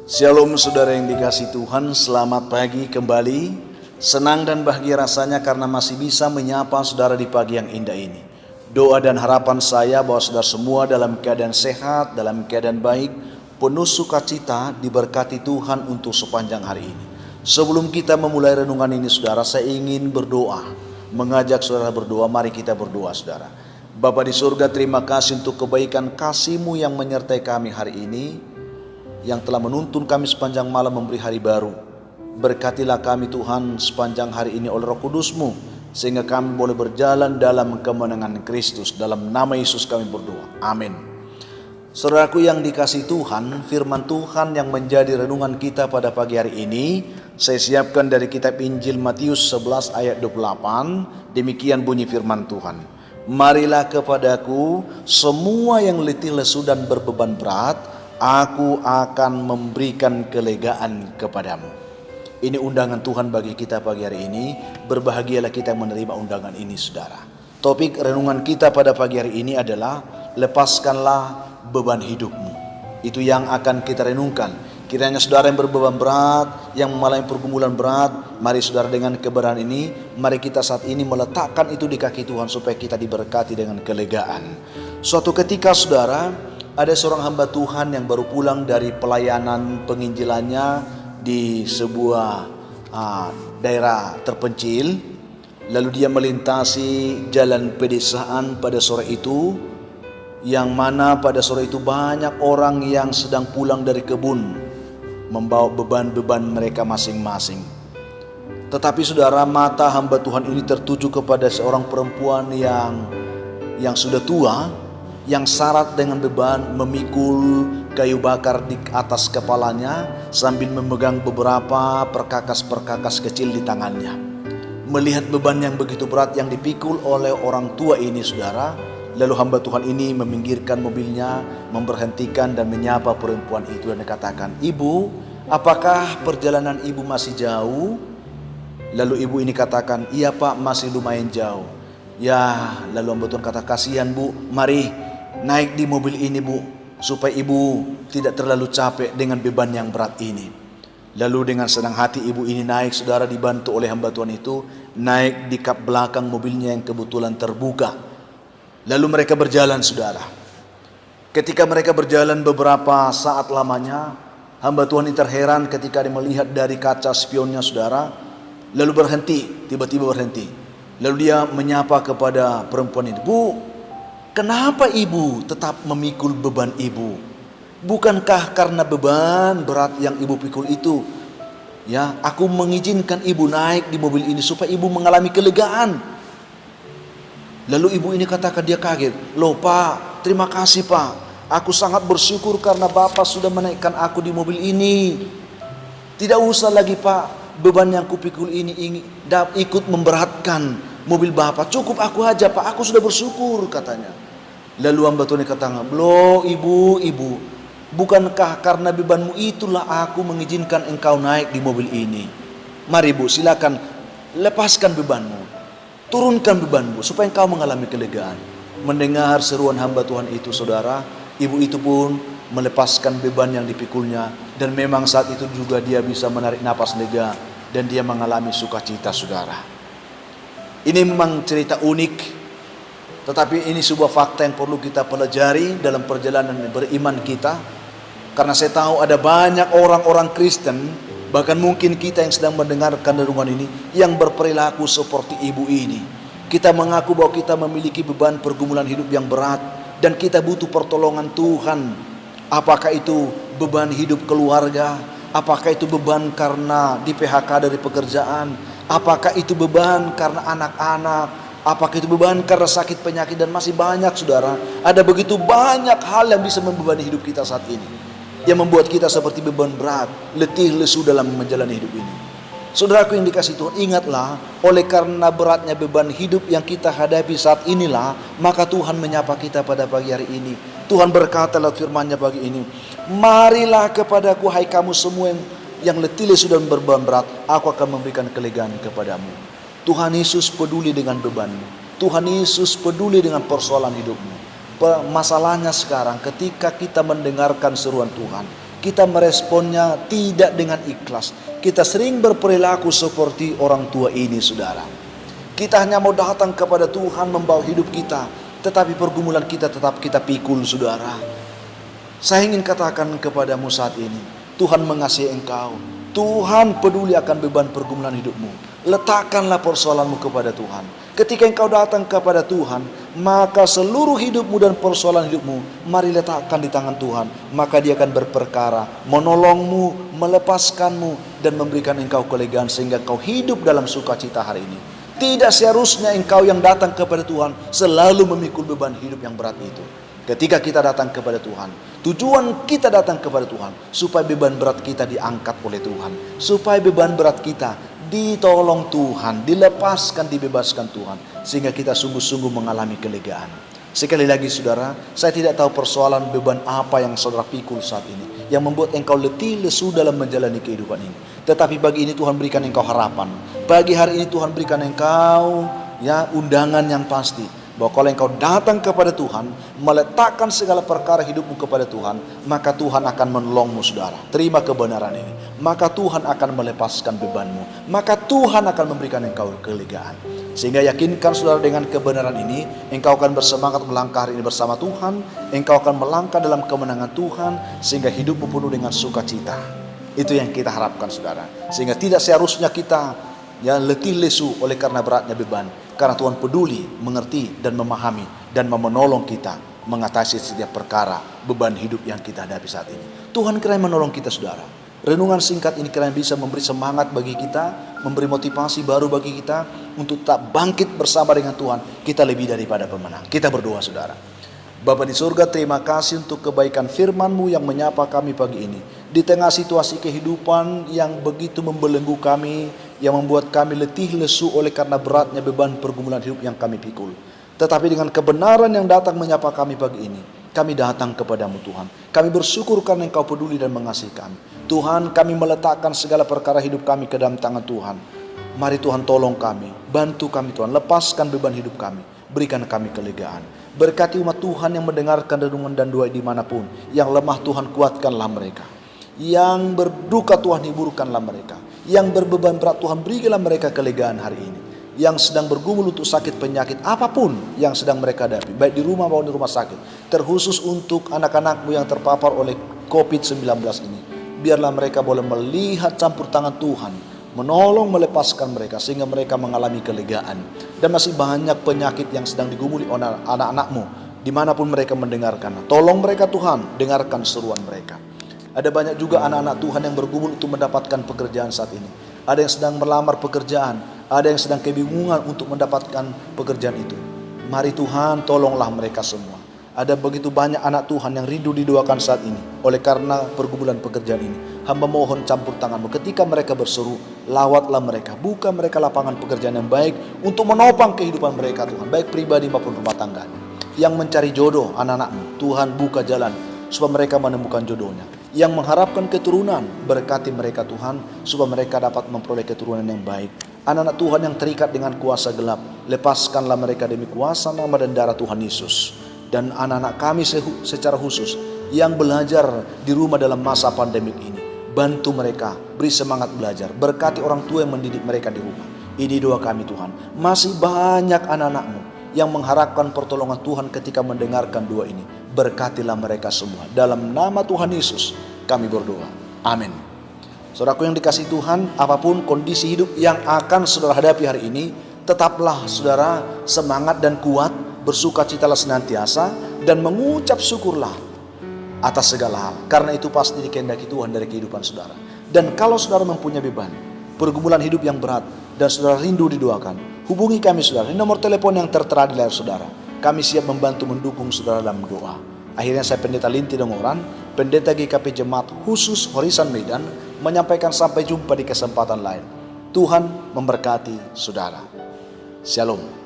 Shalom saudara yang dikasihi Tuhan, selamat pagi kembali. Senang dan bahagia rasanya karena masih bisa menyapa saudara di pagi yang indah ini. Doa dan harapan saya bahwa saudara semua dalam keadaan sehat, dalam keadaan baik, penuh sukacita, diberkati Tuhan untuk sepanjang hari ini. Sebelum kita memulai renungan ini saudara, saya ingin berdoa, mengajak saudara berdoa. Mari kita berdoa saudara. Bapa di surga, terima kasih untuk kebaikan kasih-Mu yang menyertai kami hari ini, yang telah menuntun kami sepanjang malam memberi hari baru. Berkatilah kami Tuhan sepanjang hari ini oleh Roh Kudus-Mu, sehingga kami boleh berjalan dalam kemenangan Kristus. Dalam nama Yesus kami berdoa, amin. Saudaraku yang dikasihi Tuhan, firman Tuhan yang menjadi renungan kita pada pagi hari ini saya siapkan dari kitab Injil Matius 11 ayat 28. Demikian bunyi firman Tuhan. Marilah kepadaku semua yang letih lesu dan berbeban berat, aku akan memberikan kelegaan kepadamu. Ini undangan Tuhan bagi kita pagi hari ini. Berbahagialah kita menerima undangan ini saudara. Topik renungan kita pada pagi hari ini adalah lepaskanlah beban hidupmu. Itu yang akan kita renungkan. Kiranya saudara yang berbeban berat, yang mengalami pergumulan berat, mari saudara dengan kebenaran ini, mari kita saat ini meletakkan itu di kaki Tuhan supaya kita diberkati dengan kelegaan. Suatu ketika saudara, ada seorang hamba Tuhan yang baru pulang dari pelayanan penginjilannya di sebuah daerah terpencil. Lalu dia melintasi jalan pedesaan pada sore itu, yang mana pada sore itu banyak orang yang sedang pulang dari kebun, membawa beban-beban mereka masing-masing. Tetapi saudara, mata hamba Tuhan ini tertuju kepada seorang perempuan yang sudah tua, yang syarat dengan beban, memikul kayu bakar di atas kepalanya sambil memegang beberapa perkakas-perkakas kecil di tangannya. Melihat beban yang begitu berat yang dipikul oleh orang tua ini saudara, lalu hamba Tuhan ini meminggirkan mobilnya, memberhentikan dan menyapa perempuan itu dan dikatakan, "Ibu, apakah perjalanan ibu masih jauh?" Lalu ibu ini katakan, "Iya Pak, masih lumayan jauh." Ya, lalu hamba Tuhan kata, "Kasihan Bu, mari naik di mobil ini Bu, supaya ibu tidak terlalu capek dengan beban yang berat ini." Lalu dengan senang hati ibu ini naik saudara, dibantu oleh hamba Tuhan itu, naik di kap belakang mobilnya yang kebetulan terbuka. Lalu mereka berjalan saudara. Ketika mereka berjalan beberapa saat lamanya, hamba Tuhan ini terheran ketika dia melihat dari kaca spionnya saudara. Lalu berhenti, tiba-tiba berhenti. Lalu dia menyapa kepada perempuan itu, "Bu, kenapa ibu tetap memikul beban ibu? Bukankah karena beban berat yang ibu pikul itu, ya, aku mengizinkan ibu naik di mobil ini supaya ibu mengalami kelegaan." Lalu ibu ini katakan, dia kaget, "Loh Pak, terima kasih Pak. Aku sangat bersyukur karena Bapak sudah menaikkan aku di mobil ini. Tidak usah lagi Pak, beban yang kupikul ini ikut memberatkan mobil Bapak. Cukup aku aja Pak, aku sudah bersyukur," katanya. Lalu hamba Tuhan katakan, "Loh ibu, bukankah karena bebanmu itulah aku mengizinkan engkau naik di mobil ini? Mari Bu, silakan lepaskan bebanmu, turunkan bebanmu supaya engkau mengalami kelegaan." Mendengar seruan hamba Tuhan itu saudara, ibu itu pun melepaskan beban yang dipikulnya, dan memang saat itu juga dia bisa menarik napas lega dan dia mengalami sukacita saudara. Ini memang cerita unik, tetapi ini sebuah fakta yang perlu kita pelajari dalam perjalanan beriman kita. Karena saya tahu ada banyak orang-orang Kristen, bahkan mungkin kita yang sedang mendengarkan renungan ini, yang berperilaku seperti ibu ini. Kita mengaku bahwa kita memiliki beban pergumulan hidup yang berat, dan kita butuh pertolongan Tuhan. Apakah itu beban hidup keluarga? Apakah itu beban karena di PHK dari pekerjaan? Apakah itu beban karena anak-anak? Apakah itu beban karena sakit penyakit? Dan masih banyak saudara. Ada begitu banyak hal yang bisa membebani hidup kita saat ini, yang membuat kita seperti beban berat, letih lesu dalam menjalani hidup ini. Saudaraku yang dikasihi Tuhan, ingatlah, oleh karena beratnya beban hidup yang kita hadapi saat inilah, maka Tuhan menyapa kita pada pagi hari ini. Tuhan berkata lewat firman-Nya pagi ini, "Marilah kepadaku hai kamu semua yang letih lesu dan berbeban berat, aku akan memberikan kelegaan kepadamu." Tuhan Yesus peduli dengan bebanmu. Tuhan Yesus peduli dengan persoalan hidupmu. Masalahnya sekarang ketika kita mendengarkan seruan Tuhan, kita meresponnya tidak dengan ikhlas. Kita sering berperilaku seperti orang tua ini, saudara. Kita hanya mau datang kepada Tuhan membawa hidup kita, tetapi pergumulan kita tetap kita pikul, saudara. Saya ingin katakan kepadamu saat ini, Tuhan mengasihi engkau. Tuhan peduli akan beban pergumulan hidupmu. Letakkanlah persoalanmu kepada Tuhan. Ketika engkau datang kepada Tuhan, maka seluruh hidupmu dan persoalan hidupmu mari letakkan di tangan Tuhan. Maka Dia akan berperkara, menolongmu, melepaskanmu, dan memberikan engkau kelegaan sehingga engkau hidup dalam sukacita hari ini. Tidak seharusnya engkau yang datang kepada Tuhan selalu memikul beban hidup yang berat itu. Ketika kita datang kepada Tuhan, tujuan kita datang kepada Tuhan supaya beban berat kita diangkat oleh Tuhan, supaya beban berat kita ditolong Tuhan, dilepaskan, dibebaskan Tuhan, sehingga kita sungguh-sungguh mengalami kelegaan. Sekali lagi saudara, saya tidak tahu persoalan beban apa yang saudara pikul saat ini, yang membuat engkau letih lesu dalam menjalani kehidupan ini. Tetapi pagi ini Tuhan berikan engkau harapan. Pagi hari ini Tuhan berikan engkau undangan yang pasti, bahwa kalau engkau datang kepada Tuhan, meletakkan segala perkara hidupmu kepada Tuhan, maka Tuhan akan menolongmu, saudara. Terima kebenaran ini. Maka Tuhan akan melepaskan bebanmu. Maka Tuhan akan memberikan engkau kelegaan. Sehingga yakinkan saudara, dengan kebenaran ini, engkau akan bersemangat melangkah hari ini bersama Tuhan. Engkau akan melangkah dalam kemenangan Tuhan, sehingga hidupmu penuh dengan sukacita. Itu yang kita harapkan, saudara. Sehingga tidak seharusnya kita letih lesu oleh karena beratnya beban. Karena Tuhan peduli, mengerti, dan memahami, dan menolong kita mengatasi setiap perkara beban hidup yang kita hadapi saat ini. Tuhan kiranya menolong kita, saudara. Renungan singkat ini kiranya bisa memberi semangat bagi kita, memberi motivasi baru bagi kita untuk tetap bangkit bersama dengan Tuhan. Kita lebih daripada pemenang. Kita berdoa, saudara. Bapa di surga, terima kasih untuk kebaikan firman-Mu yang menyapa kami pagi ini. Di tengah situasi kehidupan yang begitu membelenggu kami, yang membuat kami letih lesu oleh karena beratnya beban pergumulan hidup yang kami pikul. Tetapi dengan kebenaran yang datang menyapa kami pagi ini, kami datang kepadamu Tuhan. Kami bersyukur karena Engkau peduli dan mengasihi kami. Tuhan, kami meletakkan segala perkara hidup kami ke dalam tangan Tuhan. Mari Tuhan tolong kami, bantu kami Tuhan, lepaskan beban hidup kami, berikan kami kelegaan. Berkati umat Tuhan yang mendengarkan renungan dan doa dimanapun. Yang lemah Tuhan kuatkanlah mereka. Yang berduka Tuhan hiburkanlah mereka. Yang berbeban berat Tuhan berikanlah mereka kelegaan hari ini. Yang sedang bergumul untuk sakit penyakit apapun yang sedang mereka hadapi, baik di rumah maupun di rumah sakit, terkhusus untuk anak-anakmu yang terpapar oleh COVID-19 ini, biarlah mereka boleh melihat campur tangan Tuhan, menolong melepaskan mereka sehingga mereka mengalami kelegaan. Dan masih banyak penyakit yang sedang digumuli oleh anak-anakmu dimanapun mereka mendengarkan. Tolong mereka Tuhan, dengarkan seruan mereka. Ada banyak juga anak-anak Tuhan yang bergumul untuk mendapatkan pekerjaan saat ini. Ada yang sedang melamar pekerjaan, ada yang sedang kebingungan untuk mendapatkan pekerjaan itu. Mari Tuhan tolonglah mereka semua. Ada begitu banyak anak Tuhan yang rindu didoakan saat ini oleh karena pergumulan pekerjaan ini. Hamba mohon campur tangan-Mu ketika mereka berseru, lawatlah mereka, buka mereka lapangan pekerjaan yang baik untuk menopang kehidupan mereka Tuhan, baik pribadi maupun rumah tangganya. Yang mencari jodoh anak-anak-Mu, Tuhan buka jalan supaya mereka menemukan jodohnya. Yang mengharapkan keturunan, berkati mereka Tuhan supaya mereka dapat memperoleh keturunan yang baik. Anak-anak Tuhan yang terikat dengan kuasa gelap, lepaskanlah mereka demi kuasa nama dan darah Tuhan Yesus. Dan anak-anak kami secara khusus yang belajar di rumah dalam masa pandemik ini, bantu mereka, beri semangat belajar, berkati orang tua yang mendidik mereka di rumah. Ini doa kami Tuhan. Masih banyak anak-anak-Mu yang mengharapkan pertolongan Tuhan ketika mendengarkan doa ini. Berkatilah mereka semua. Dalam nama Tuhan Yesus kami berdoa. Amin. Saudaraku yang dikasihi Tuhan, apapun kondisi hidup yang akan saudara hadapi hari ini, tetaplah saudara semangat dan kuat, bersukacitalah senantiasa, dan mengucap syukurlah atas segala hal. Karena itu pasti dikehendaki Tuhan dari kehidupan saudara. Dan kalau saudara mempunyai beban, pergumulan hidup yang berat, dan saudara rindu didoakan, hubungi kami saudara. Ini nomor telepon yang tertera di layar saudara. Kami siap membantu mendukung saudara dalam doa. Akhirnya saya Pendeta Linti Dongoran, Pendeta GKP Jemaat Khusus Horisan Medan, menyampaikan sampai jumpa di kesempatan lain. Tuhan memberkati saudara. Shalom.